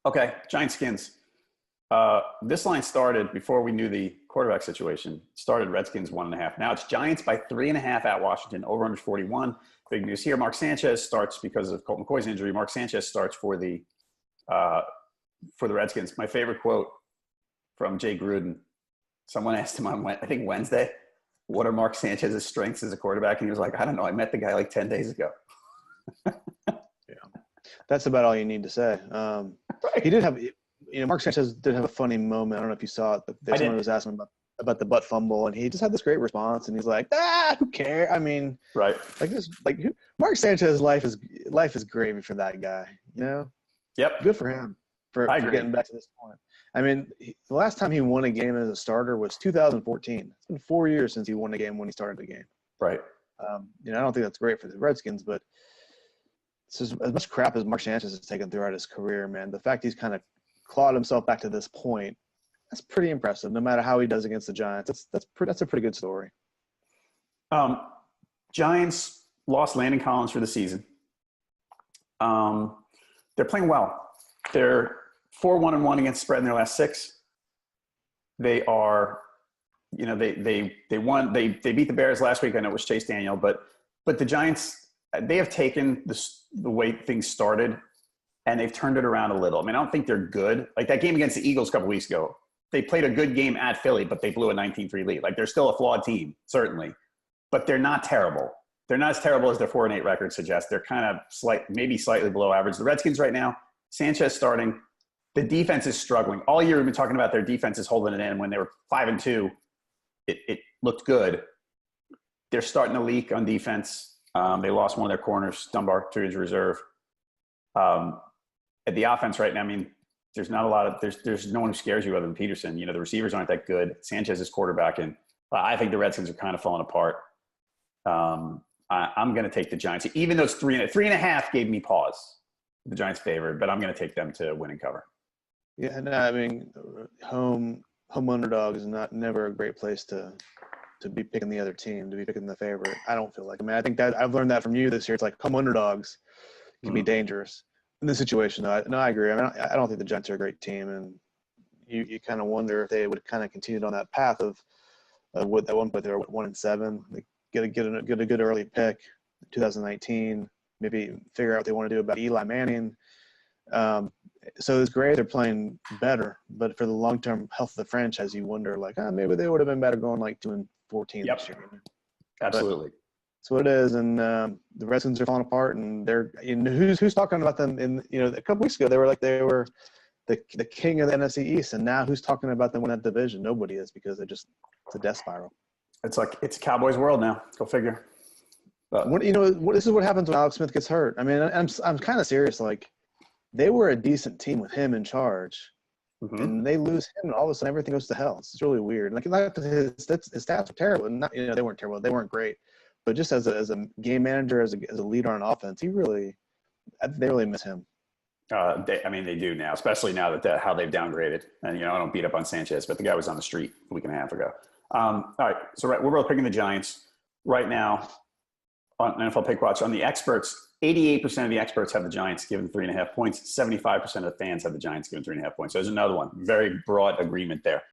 Okay, Giants skins. This line started before we knew the quarterback situation. Started Redskins 1.5. Now it's Giants by 3.5 at Washington. Over under 41. Big news here. Mark Sanchez starts because of Colt McCoy's injury. Mark Sanchez starts for the Redskins. My favorite quote from Jay Gruden. Someone asked him on, I think, Wednesday, what are Mark Sanchez's strengths as a quarterback? And he was like, I don't know. I met the guy like 10 days ago. Yeah, that's about all you need to say. Right. He did have, Mark Sanchez did have a funny moment. I don't know if you saw it, but someone was asking him about the butt fumble, and he just had this great response, and he's like, who cares? I mean, right. Mark Sanchez's life is gravy for that guy, Yep. Good for him for getting back to this point. I mean, the last time he won a game as a starter was 2014. It's been 4 years since he won a game when he started the game. Right. I don't think that's great for the Redskins, but it's just, as much crap as Mark Sanchez has taken throughout his career, man, the fact he's kind of clawed himself back to this point, that's pretty impressive. No matter how he does against the Giants, that's a pretty good story. Giants lost Landon Collins for the season. They're playing well. They're 4-1-1 against spread in their last 6. They are, they won. They beat the Bears last week. I know it was Chase Daniel, but the Giants, they have taken the way things started and they've turned it around a little. I mean, I don't think they're good. Like that game against the Eagles a couple weeks ago, they played a good game at Philly, but they blew a 19-3 lead. Like they're still a flawed team, certainly, but they're not terrible. They're not as terrible as their 4-8 record suggests. They're kind of maybe slightly below average. The Redskins right now, Sanchez starting. The defense is struggling. All year we've been talking about their defense is holding it in. When they were 5-2, it looked good. They're starting to leak on defense. They lost one of their corners, Dunbar, to his reserve. At the offense right now, I mean, there's not a lot of there's no one who scares you other than Peterson. The receivers aren't that good. Sanchez is quarterbacking. I think the Redskins are kind of falling apart. I'm going to take the Giants, even though it's 3.5 gave me pause. The Giants favored, but I'm going to take them to win and cover. Yeah, no, I mean, home underdog is never a great place to be picking the other team, to be picking the favorite. I don't feel like. I mean, I think that I've learned that from you this year. It's like home underdogs can be dangerous in this situation. I agree. I mean, I don't think the Giants are a great team, and you kind of wonder if they would kind of continued on that path of what at one point they were 1-7. They get a good early pick, 2019. Maybe figure out what they want to do about Eli Manning. So it's great they're playing better, but for the long-term health of the franchise, you wonder maybe they would have been better going 2-14 this year. Absolutely. But that's what it is, and the Redskins are falling apart, and they're who's talking about them in a couple weeks ago they were the king of the NFC East, and now who's talking about them in that division? Nobody is, because it's a death spiral. It's like it's Cowboys world now. Go figure. This is what happens when Alex Smith gets hurt. I mean, I'm kind of serious. Like, they were a decent team with him in charge, and they lose him, and all of a sudden everything goes to hell. It's really weird. Like his stats were terrible, and they weren't terrible. They weren't great, but just as a game manager, as a leader on offense, they really miss him. They do now, especially now that how they've downgraded. And I don't beat up on Sanchez, but the guy was on the street a week and a half ago. All right, so we're both picking the Giants right now. On NFL Pickwatch, on the experts, 88% of the experts have the Giants given 3.5 points. 75% of the fans have the Giants given 3.5 points. So there's another one. Very broad agreement there.